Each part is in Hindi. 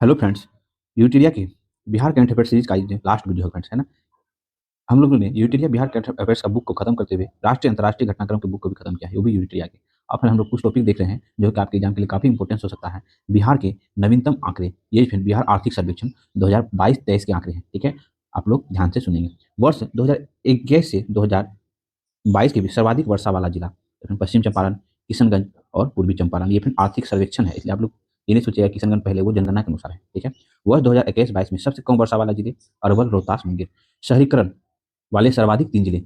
Hello friends. यूटीरिया की बिहार करंट अफेयर सीरीज का ये लास्ट वीडियो है फ्रेंड्स, है ना। हम लोगों ने यूटीरिया बिहार करंट अफेयर्स का बुक को खत्म करते हुए राष्ट्रीय अंतर्राष्ट्रीय घटनाक्रम के बुक को भी खत्म किया है, वो भी यूटीरिया के। अब फिर हम लोग कुछ टॉपिक देख रहे हैं जो कि आपके एग्जाम के लिए काफी इंपॉर्टेंस हो सकता है। बिहार के नवीनतम आंकड़े, ये फिर बिहार आर्थिक सर्वेक्षण 2022-23 के आंकड़े हैं, ठीक है। आप लोग ध्यान से सुनेंगे। वर्ष 2021 से 2022 के बीच सर्वाधिक वर्षा वाला जिला तो फिर पश्चिम चंपारण, किशनगंज और पूर्वी चंपारण। ये फिर आर्थिक सर्वेक्षण है, इसलिए आप लोग ये नहीं सोचिएगा किशनगंज पहले, वो जनगणना के अनुसार है, ठीक है। वर्ष 2021-22 में सबसे कम वर्षा वाला जिले अरवल, रोहतास, मुंगेर। शहरीकरण वाले सर्वाधिक 3 जिले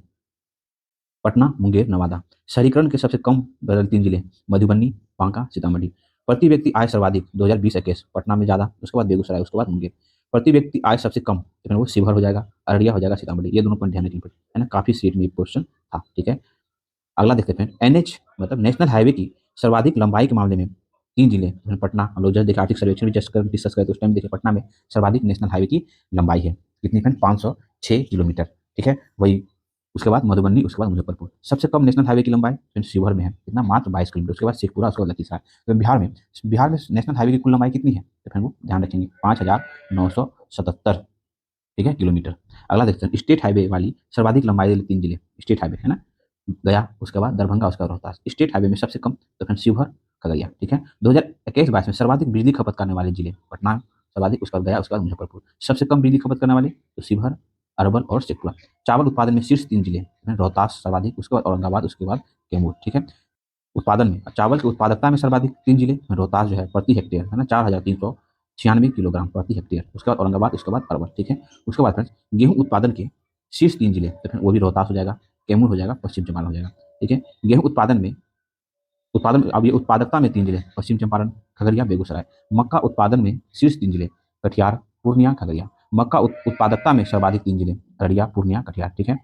पटना, मुंगेर, नवादा। शहरीकरण के सबसे कम वाले 3 जिले मधुबनी, बांका, सीतामढ़ी। प्रति व्यक्ति आय सर्वाधिक 2020-21 पटना में ज़्यादा, उसके बाद बेगूसराय, उसके बाद मुंगेर। प्रति व्यक्ति आय सबसे कम तो फिर वो शिवहर हो जाएगा, अररिया हो जाएगा, सीतामढ़ी। ये दोनों पॉइंट ध्यान रखिए, है ना। काफी सीट में क्वेश्चन था, ठीक है। अगला देखते हैं एनएच मतलब नेशनल हाईवे की सर्वाधिक लंबाई के मामले में 3 जिले पटना। हम लोग जस्ट देखे आर्थिक सर्वेक्षण भी जस्ट डिस्कस करें तो उस टाइम देखे पटना में सर्वाधिक नेशनल हाईवे की लंबाई है कितनी फ्रेंड, 506 किलोमीटर, ठीक है। वही उसके बाद मधुबनी, उसके बाद मुजफ्फरपुर। सबसे कम नेशनल हाईवे की लंबाई फ्रेंड शिवहर में है, कितना, मात्र 22 किलोमीटर। उसके बाद शेखपुरा, उसके बाद लखीसराय। तो बिहार में नेशनल हाईवे की कुल लंबाई कितनी है तो फिर वो ध्यान रखेंगे 5,977, ठीक है, किलोमीटर। अगला देखते हैं स्टेट हाईवे वाली सर्वाधिक लंबाई वाले 3 जिले, स्टेट हाईवे, है ना। गया, उसके बाद दरभंगा, उसके बाद रोहतास। स्टेट हाईवे में सबसे कम तो फिर शिवहर, खगड़िया, ठीक है। 2021-22 में सर्वाधिक बिजली खपत करने वाले जिले पटना सर्वाधिक, उसके बाद गया, उसके बाद मुजफ्फरपुर। सबसे कम बिजली खपत करने वाले तो शिवहर, अरवल और शेखपुरा। चावल उत्पादन में शीर्ष 3 जिले रोहतास सर्वाधिक, उसके बाद औरंगाबाद, उसके बाद कैमूर, ठीक है। उत्पादन में चावल की उत्पादकता में सर्वाधिक 3 जिले रोहतास जो है प्रति हेक्टेयर, है ना, 4,396 किलोग्राम प्रति हेक्टेयर। उसके बाद औरंगाबाद, उसके बाद अरवल, ठीक है। उसके बाद फ्रेंड्स गेहूं उत्पादन के शीर्ष 3 जिले तो फिर वो भी रोहतास हो जाएगा, कैमूर हो जाएगा, पश्चिम चंपारण हो जाएगा, ठीक है। गेहूं उत्पादन अब ये उत्पादकता में 3 जिले पश्चिम चंपारण, खगड़िया, बेगूसराय। मक्का उत्पादन में शीर्ष 3 जिले कटिहार, पूर्णिया, खगड़िया। मक्का उत्पादकता में सर्वाधिक 3 जिले अररिया, पूर्णिया, कटिहार, ठीक है।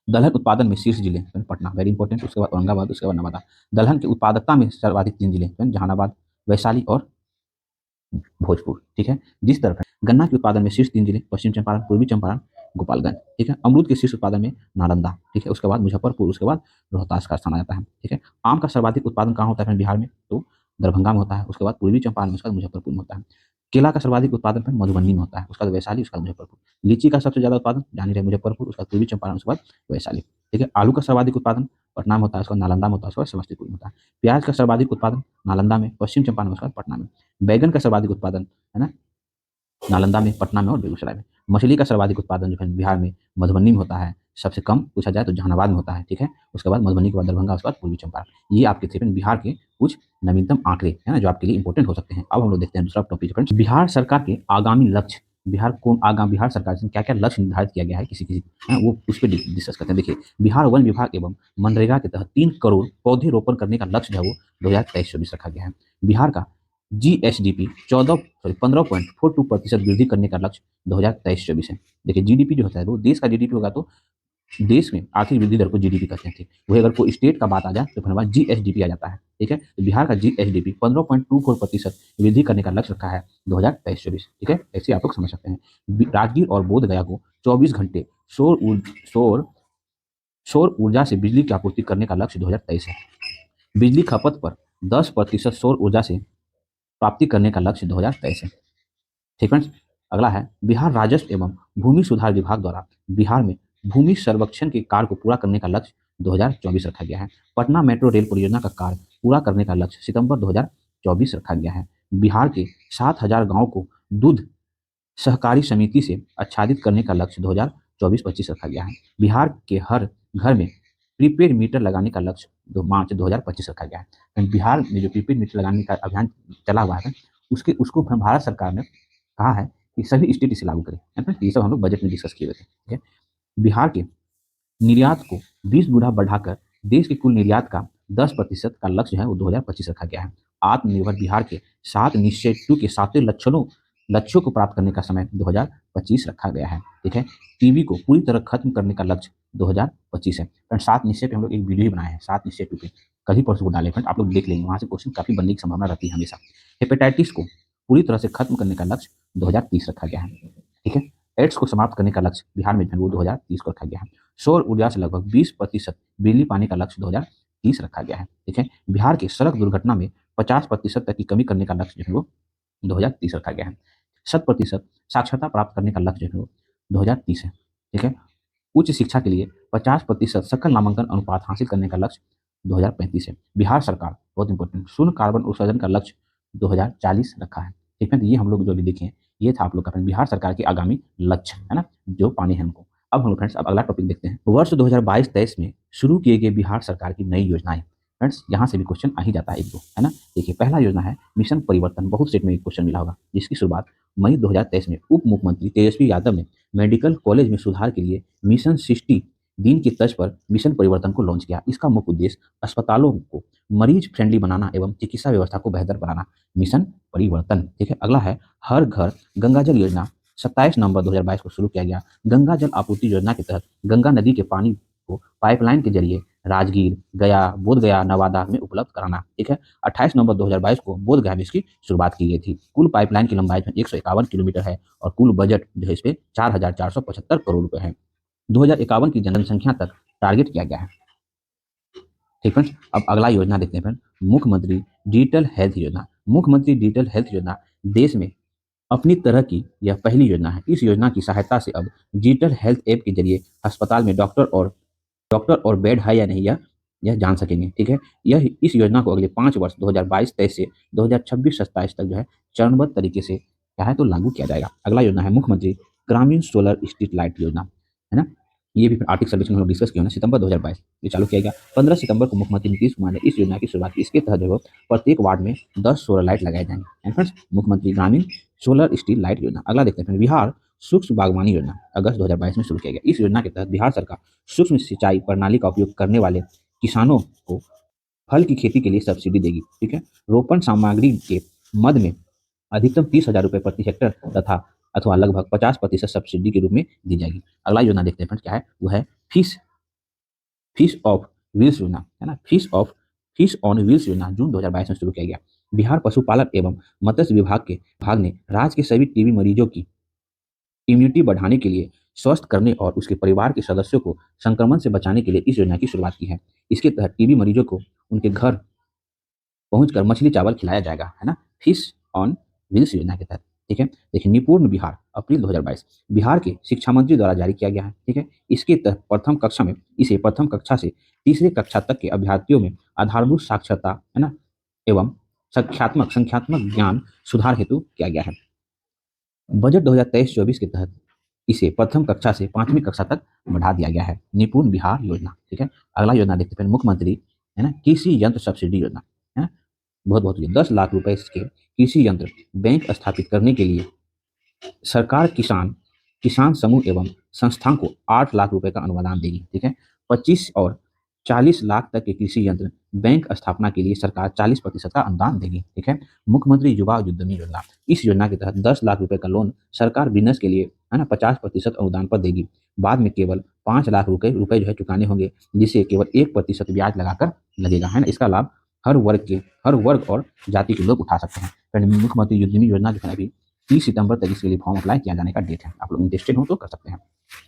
दलहन उत्पादन में शीर्ष जिले पटना, वेरी इंपॉर्टेंट, उसके बाद औरंगाबाद, उसके बाद नवादा। दलहन की उत्पादकता में सर्वाधिक 3 जिले जहानाबाद, वैशाली और भोजपुर, ठीक है। जिस तरफ गन्ना के उत्पादन में शीर्ष 3 जिले पश्चिम चंपारण, पूर्वी चंपारण, गोपालगंज, ठीक है। अमरूद के शीर्ष उत्पादन में नालंदा, ठीक है। उसके बाद मुजफ्फरपुर, उसके बाद रोहतास का स्थान आ जाता है, ठीक है। आम का सर्वाधिक उत्पादन कहाँ होता है बिहार में तो दरभंगा में होता है, उसके बाद पूर्वी चंपारण में, उसके बाद मुजफ्फरपुर में होता है। केला का सर्वाधिक उत्पादन फिर मधुबनी में होता है, उसका वैशाली, उसका मुजफ्फरपुर। लीची का सबसे ज्यादा उत्पादन जानी रहे मुजफ्फरपुर, उसका पूर्वी चंपारण, उसके बाद वैशाली, ठीक है। आलू का सर्वाधिक उत्पादन पटना में होता है, उसका नालंदा में होता है, उसके बाद समस्तीपुर में होता है। प्याज का सर्वाधिक उत्पादन नालंदा में, पश्चिम चंपारण में, उसके बाद पटना में। बैगन का सर्वाधिक उत्पादन, है ना, नालंदा में, पटना में और बेगूसराय में। मछली का सर्वाधिक उत्पादन जो है बिहार में मधुबनी में होता है। सबसे कम पूछा जाए तो जहानाबाद में होता है, ठीक है। उसके बाद मधुबनी के बाद दरभंगा, उसके बाद पूर्वी चंपारण। ये आपके थे बिहार के कुछ नवीनतम आंकड़े, है ना, जो आपके लिए इंपॉर्टेंट हो सकते हैं। अब हम लोग देखते हैं दूसरा टॉपिक फ्रेंड्स, बिहार सरकार के आगामी लक्ष्य। बिहार सरकार से क्या क्या लक्ष्य निर्धारित किया गया है किसी किसी, है वो उस पर डिस्कस करते हैं। देखिए, बिहार वन विभाग एवं मनरेगा के तहत 3 करोड़ पौधे रोपण करने का लक्ष्य जो है वो 2023-24 रखा गया है। बिहार का जीएसडीपी 15.42% वृद्धि करने का लक्ष्य 2023-24 है। देखिए, जीडीपी जो होता है वो देश का जीडीपी होगा तो देश में आर्थिक वृद्धि दर को जीडीपी कहते थे। वही अगर कोई स्टेट का बात आ जाए तो फिर हमारा जीएसडीपी आ जाता है, ठीक है। तो बिहार का जीएसडीपी 15.24% वृद्धि करने का लक्ष्य रखा है 2023-24, ठीक है। ऐसे आप लोग समझ सकते हैं। राजगीर और बोध गया को 24 घंटे सौर सौर ऊर्जा से बिजली की आपूर्ति करने का लक्ष्य 2023 है। बिजली खपत पर 10% सौर ऊर्जा से प्राप्ति करने का लक्ष्य 2023 है, ठीक फ्रेंड्स। अगला है बिहार राजस्व एवं भूमि सुधार विभाग द्वारा बिहार में भूमि सर्वेक्षण के कार्य को पूरा करने का लक्ष्य 2024 रखा गया है। पटना मेट्रो रेल परियोजना का कार्य पूरा करने का लक्ष्य सितंबर 2024 रखा गया है। बिहार के 7,000 गाँव को दूध सहकारी समिति से आच्छादित करने का लक्ष्य 2024-25 रखा गया है। बिहार के हर घर में प्रीपेड मीटर लगाने का लक्ष्य मार्च 2025 रखा गया है। बिहार में जो प्रीपेड मीटर लगाने का अभियान चला हुआ है उसको भारत सरकार ने कहा है कि सभी स्टेट इसे लागू करें, है ना। ये सब हम लोग बजट में डिस्कस किए हुए थे, ठीक है। बिहार के निर्यात को 20 गुना बढ़ाकर देश के कुल निर्यात का 10% का लक्ष्य है वो 2025 रखा गया है। आत्मनिर्भर बिहार के 7 निश्चय टू के 7वें लक्ष्यों को प्राप्त करने का समय 2025 रखा गया है, ठीक है। टीबी को पूरी तरह खत्म करने का लक्ष्य 2025 है। फ्रेंड 7 निश्चय पे हम लोग एक वीडियो ही बनाए हैं, 7 निश्चय टू पे, कल ही परसों को डाले फ्रेंड, आप लोग देख लेंगे, वहाँ से क्वेश्चन काफी बनने की संभावना रहती है हमेशा। हेपेटाइटिस को पूरी तरह से खत्म करने का लक्ष्य 2030 रखा गया है, ठीक है। एड्स को समाप्त करने का लक्ष्य बिहार में वो 2030 को रखा गया है। सौर ऊर्जा से लगभग 20% बिजली पाने का लक्ष्य 2030 रखा गया है, ठीक है। बिहार के सड़क दुर्घटना में 50% तक की कमी करने का लक्ष्य जो है वो 2030 रखा गया है। शत प्रतिशत साक्षरता प्राप्त करने का लक्ष्य जो है वो 2030 है। ठीक है। उच्च शिक्षा के लिए 50% सकल नामांकन अनुपात हासिल करने का लक्ष्य 2035 है। बिहार सरकार, बहुत इंपॉर्टेंट, शून्य कार्बन उत्सर्जन का लक्ष्य 2040 रखा है। ठीक है। तो ये हम लोग जो भी देखें, ये था आप लोग का बिहार सरकार के आगामी लक्ष्य, है ना, जो पाने हैं हमको। अब हम लोग फ्रेंड्स अब अगला टॉपिक देखते हैं। वर्ष 2022-23 में शुरू किए गए बिहार सरकार की नई योजनाएं। फ्रेंड्स यहाँ से भी क्वेश्चन आ ही जाता है एक दो, है ना। देखिए पहला योजना है मिशन परिवर्तन, बहुत सेट में क्वेश्चन मिला होगा, जिसकी शुरुआत मई 2023 में उप मुख्यमंत्री तेजस्वी यादव ने मेडिकल कॉलेज में सुधार के लिए मिशन 60 दिन की तर्ज पर मिशन परिवर्तन को लॉन्च किया। इसका मुख्य उद्देश्य अस्पतालों को मरीज फ्रेंडली बनाना एवं चिकित्सा व्यवस्था को बेहतर बनाना। मिशन परिवर्तन। ठीक है। अगला है हर घर गंगा जल योजना। 27 नवंबर 2022 को शुरू किया गया। गंगा जल आपूर्ति योजना के तहत गंगा नदी के पानी को पाइपलाइन के जरिए राजगीर, गया, बोधगया, नवादा में उपलब्ध कराना। ठीक है। 28 नवंबर 2022 को बोधगया में इसकी शुरुआत की गई थी। कुल पाइपलाइन की लंबाई 151 किलोमीटर है और कुल बजट जो है इस पे 4,475 करोड़ रुपए है। 2051 की जनसंख्या तक टारगेट किया गया है। ठीक फ्रेंड्स। अब अगला योजना देखते हैं फ्रेंड, मुख्यमंत्री डिजिटल हेल्थ योजना। मुख्यमंत्री डिजिटल हेल्थ योजना देश में अपनी तरह की यह पहली योजना है। इस योजना की सहायता से अब डिजिटल हेल्थ ऐप के जरिए अस्पताल में डॉक्टर और बेड है या नहीं यह जान सकेंगे। ठीक है। यह इस योजना को अगले 5 वर्ष 2022-23 से 2026-27 तक जो है चरणबद्ध तरीके से क्या है तो लागू किया जाएगा। अगला योजना है मुख्यमंत्री ग्रामीण सोलर स्ट्रीट लाइट योजना, है ना। ये भी आर्थिक सर्वेक्षण हम लोग डिस्कस किया ना, सितंबर 2022 ये चालू किया गया। 15 सितंबर को मुख्यमंत्री नीतीश कुमार ने इस योजना की शुरुआत की। इसके तहत जो है प्रत्येक वार्ड में 10 सोलर लाइट लगाए जाएंगे। एंड फ्रेंड्स मुख्यमंत्री ग्रामीण सोलर स्ट्रीट लाइट योजना। अगला देखते हैं बिहार सूक्ष्म बागवानी योजना, अगस्त 2022 में शुरू किया गया। इस योजना के तहत बिहार सरकार सूक्ष्म सिंचाई प्रणाली का उपयोग करने वाले किसानों को फल की खेती के लिए सब्सिडी देगी। ठीक है। रोपण सामग्री के मद में अधिकतम 30,000 रुपये प्रति हेक्टर तथा अथवा लगभग 50% सब्सिडी के रूप में दी जाएगी। अगला योजना देखते हैं फ्रेंड्स क्या है, वो है फिश फिश ऑफ व्हील्स योजना, है ना। फिश ऑन व्हील्स योजना जून 2022 में शुरू किया गया। बिहार पशुपालन एवं मत्स्य विभाग ने राज्य के सभी टीबी मरीजों की इम्यूनिटी बढ़ाने के लिए, स्वस्थ करने और उसके परिवार के सदस्यों को संक्रमण से बचाने के लिए इस योजना की शुरुआत की है। इसके तहत टीबी मरीजों को उनके घर पहुंचकर मछली चावल खिलाया जाएगा, है ना, फिश ऑन व्हील्स योजना के तहत। ठीक है। देखिए निपुण बिहार अप्रैल 2022 बिहार के शिक्षा मंत्री द्वारा जारी किया गया है। ठीक है। इसके तहत प्रथम कक्षा से तीसरी कक्षा तक के अभ्यर्थियों में आधारभूत साक्षरता, है ना, एवं संख्यात्मक ज्ञान सुधार हेतु किया गया है। बजट 2023-24 के तहत इसे प्रथम कक्षा से 5वीं कक्षा तक बढ़ा दिया गया है। निपुण बिहार योजना। ठीक है। अगला योजना देखते हैं मुख्यमंत्री, है ना, कृषि यंत्र सब्सिडी योजना, है ना। बहुत बहुत 10 लाख रुपए के कृषि यंत्र बैंक स्थापित करने के लिए सरकार किसान समूह एवं संस्थान को 8 लाख रुपए का अनुदान देगी। ठीक है। 25 और 40 लाख तक के कृषि यंत्र बैंक स्थापना के लिए सरकार 40% का अनुदान देगी। ठीक है। मुख्यमंत्री युवा उद्यमी योजना। इस योजना के तहत 10 लाख रुपए का लोन सरकार बिजनेस के लिए, है ना, 50% अनुदान पर देगी। बाद में केवल 5 लाख रुपए जो है चुकाने होंगे, जिसे केवल 1% ब्याज लगाकर लगेगा, है ना। इसका लाभ हर वर्ग और जाति के लोग उठा सकते हैं। मुख्यमंत्री उद्यमी योजना जो है अभी 30 सितंबर तक इसके लिए फॉर्म अप्लाई किया जाने का डेट है। आप लोग इंटरेस्टेड हो तो कर सकते हैं।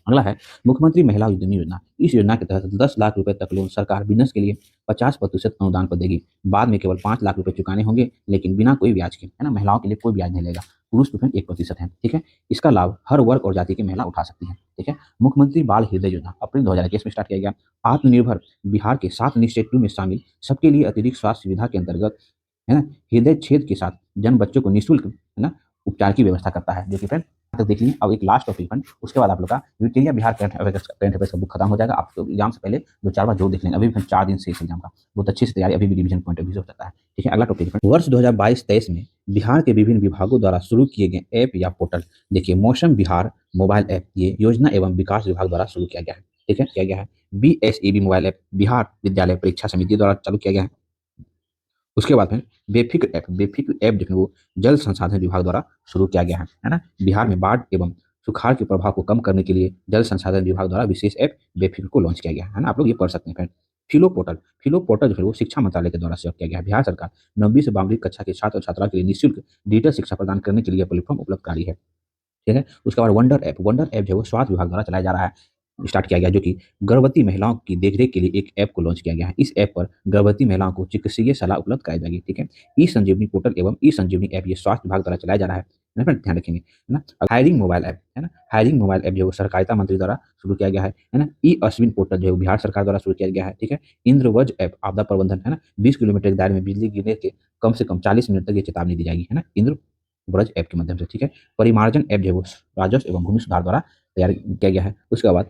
अगला है मुख्यमंत्री महिला उद्यमी योजना। इस योजना के तहत 10 लाख रुपए तक लोन सरकार बिजनेस के लिए 50% अनुदान पर देगी। बाद में केवल 5 लाख रुपए चुकाने होंगे, लेकिन बिना कोई ब्याज के, है ना। महिलाओं के लिए कोई ब्याज नहीं लेगा। पुरुष पे 1% है। ठीक है। इसका लाभ हर वर्ग और जाति की महिला उठा सकती है। ठीक है। मुख्यमंत्री बाल हृदय योजना अप्रैल 2021 में स्टार्ट किया गया। आत्मनिर्भर बिहार के 7 निश्चय 2 में शामिल सबके लिए अतिरिक्त स्वास्थ्य सुविधा के अंतर्गत, है ना, हृदय छेद के साथ जन्म बच्चों को निःशुल्क, है ना, उपचार की व्यवस्था करता है। जो कि फ्रेंड तक देख लीजिए। अब एक लास्ट टॉपिक फ्रेंड, उसके बाद आप लोग का विक्टोरिया बिहार करंट अफेयर्स का बुक खत्म हो जाएगा। आप लोग एग्जाम से पहले 2-4 बार जो देख लेंगे। अभी भी 4 दिन से इस एग्जाम का बहुत अच्छे से तैयारी, अभी भी रिवीजन पॉइंट ऑफ व्यू से हो सकता है। ठीक है। अगला टॉपिक वर्ष 2022-23 में बिहार के विभिन्न विभागों द्वारा शुरू किए गए ऐप या पोर्टल। देखिए मौसम बिहार मोबाइल ऐप, ये योजना एवं विकास विभाग द्वारा शुरू किया गया है। ठीक है, किया गया है। BSEB मोबाइल ऐप बिहार विद्यालय परीक्षा समिति द्वारा चालू किया गया है। उसके बाद में बेफिक्र ऐप जो है वो जल संसाधन विभाग द्वारा शुरू किया गया है ना। बिहार में बाढ़ एवं सुखाड़ के प्रभाव को कम करने के लिए जल संसाधन विभाग द्वारा विशेष ऐप बेफिक्र को लॉन्च किया गया है ना। आप लोग ये पढ़ सकते हैं फ्रेंड। फिलो पोर्टल जो है वो शिक्षा मंत्रालय के द्वारा सेव किया गया है। बिहार सरकार 9वीं से 12वीं कक्षा के छात्र और छात्रा के लिए निःशुल्क डिजिटल शिक्षा प्रदान करने के लिए प्लेटफॉर्म उपलब्ध करी है। ठीक है। उसके बाद वंडर ऐप जो है वो स्वास्थ्य विभाग द्वारा चलाया जा रहा है, स्टार्ट किया गया, जो कि गर्भवती महिलाओं की देखरेख के लिए एक ऐप को लॉन्च किया गया है। इस ऐप पर गर्भवती महिलाओं को चिकित्सीय सलाह उपलब्ध कराई जाएगी। ठीक है। ई संजीवनी पोर्टल एवं ई संजीवनी ऐप ये स्वास्थ्य विभाग द्वारा चलाया जा रहा है। है ना, ध्यान रखेंगे, है ना। हायरिंग मोबाइल ऐप, है ना, हायरिंग मोबाइल ऐप जो है वो सहकारिता मंत्री द्वारा शुरू किया गया है ना। ई अश्विन पोर्टल जो है वो बिहार सरकार द्वारा शुरू किया गया है, ठीक है। इंद्रवज ऐप आपदा प्रबंधन, है ना, 20 किलोमीटर के दायरे में बिजली गिरने के कम से कम 40 मिनट तक ये चेतावनी दी जाएगी, है ना, इंद्रवज ऐप के माध्यम से, ठीक है। परिमार्जन ऐप जो है वो राजस्व एवं भूमि सुधार द्वारा तैयार किया गया है। उसके बाद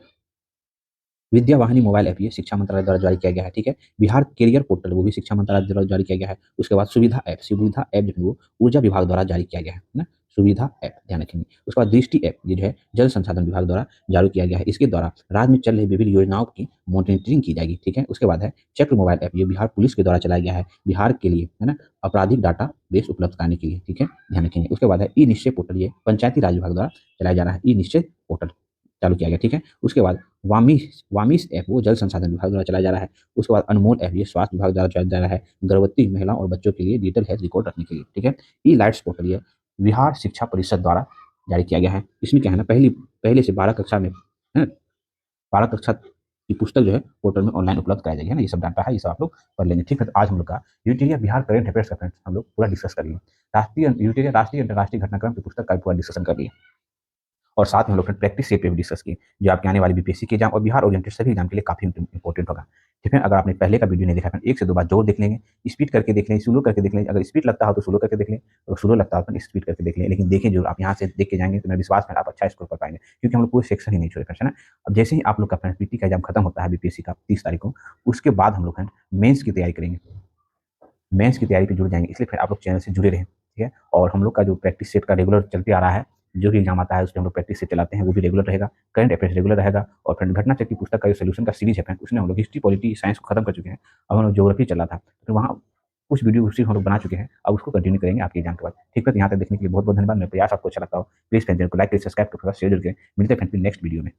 विद्या वाहिनी मोबाइल ऐप ये शिक्षा मंत्रालय द्वारा जारी किया गया है, ठीक है। बिहार कैरियर पोर्टल वो भी शिक्षा मंत्रालय द्वारा जारी किया गया है। उसके बाद सुविधा ऐप जो है वो ऊर्जा विभाग द्वारा जारी किया गया है ना। सुविधा ऐप ध्यान रखेंगे। उसके बाद दृष्टि ऐप ये जो है जल संसाधन विभाग द्वारा जारी किया गया है। इसके द्वारा राज्य में चल रही विभिन्न योजनाओं की मॉनिटरिंग की जाएगी, ठीक है। उसके बाद है चक्र मोबाइल ऐप, ये बिहार पुलिस के द्वारा चलाया गया है बिहार के लिए, है ना, आपराधिक डाटा बेस उपलब्ध कराने के लिए, ठीक है, ध्यान रखेंगे। उसके बाद है ई निश्चय पोर्टल, ये पंचायती राज विभाग द्वारा चलाया जा रहा है, ई निश्चय पोर्टल चालू किया गया, ठीक है। उसके बाद वामी वामिस ऐप वो जल संसाधन विभाग द्वारा चलाया जा रहा है। उसके बाद अनमोल ऐप ये स्वास्थ्य विभाग द्वारा चलाया जा रहा है, गर्भवती महिलाओं और बच्चों के लिए डिजिटल हेल्थ रिकॉर्ड रखने के लिए, ठीक है। ई लाइट्स पोर्टल ये बिहार शिक्षा परिषद द्वारा जारी किया गया है। इसमें क्या है ना, पहले से 12 कक्षा में, है ना, 12 कक्षा की पुस्तक जो है पोर्टल में ऑनलाइन उपलब्ध कराई जाएगी, है ना। ये सब डाटा है, ये सब आप लोग पढ़ लेंगे, ठीक है। तो आज हम लोग का यूटिलिया बिहार करंट अफेयर्स का फ्रेंड्स हम लोग पूरा डिस्कस कर लिए। राष्ट्रीय यूटिलिया राष्ट्रीय अंतर्राष्ट्रीय घटनाक्रम की पुस्तक का पूरा डिस्कशन कर लिए, और साथ में हम लोग फिर प्रैक्टिस सेट पे भी डिस्कस किए, जो आपके आने वाली बीपीएससी के एग्जाम और बिहार ओरिएंटेड सभी एग्जाम के लिए काफी इंपॉर्टेंट होगा, ठीक है। अगर आपने पहले का वीडियो नहीं देखा फिर 1 से 2 बार जरूर देख लेंगे, स्पीड करके देख लें, स्लो करके देख लें। अगर स्पीड लगता हो तो स्लो करके देख लें, अगर स्लो लगता हो तो स्पीड करके देख लें, लेकिन देखें जरूर। आप यहाँ से देख के जाएंगे तो मैं विश्वास में आप अच्छा स्कोर कर पाएंगे, क्योंकि हम लोग कोई सेक्शन ही नहीं छोड़े, है ना। अब जैसे ही आप लोग का पीटी का एग्जाम खत्म होता है बीपीएससी का 30 तारीख को, उसके बाद हम लोग मेंस की तैयारी करेंगे, मेंस की तैयारी पे जुड़ जाएंगे। इसलिए फिर आप लोग चैनल से जुड़े रहें, ठीक है। और हम लोग का जो प्रैक्टिस सेट का रेगुलर चलते आ रहा है, जो भी एग्जाम आता है उसमें हम लोग प्रैक्टिस सेट चलाते हैं, वो भी रेगुलर रहेगा। करंट अफेयर्स रेगुलर रहेगा। और फ्रेंड घटना चक्र की पुस्तक का जो सोल्यूशन का सीरीज है फ्रेंड, उसमें हम लोग हिस्ट्री पॉलिटी साइंस को खत्म कर चुके हैं। अब हम लोग ज्योग्राफी चल रहा था, तो वहाँ कुछ वीडियो उसी हम लोग बना चुके हैं, अब उसको कंटिन्यू करेंगे आपके एग्जाम के बाद, ठीक है। तो यहाँ तक देखने के लिए बहुत बहुत धन्यवाद। मेरा प्रयास आपको अच्छा लगता हो प्लीज फ्रेंड को लाइक सब्सक्राइब करके शेयर करके मिलते हैं फ्रेंड नेक्स्ट वीडियो में।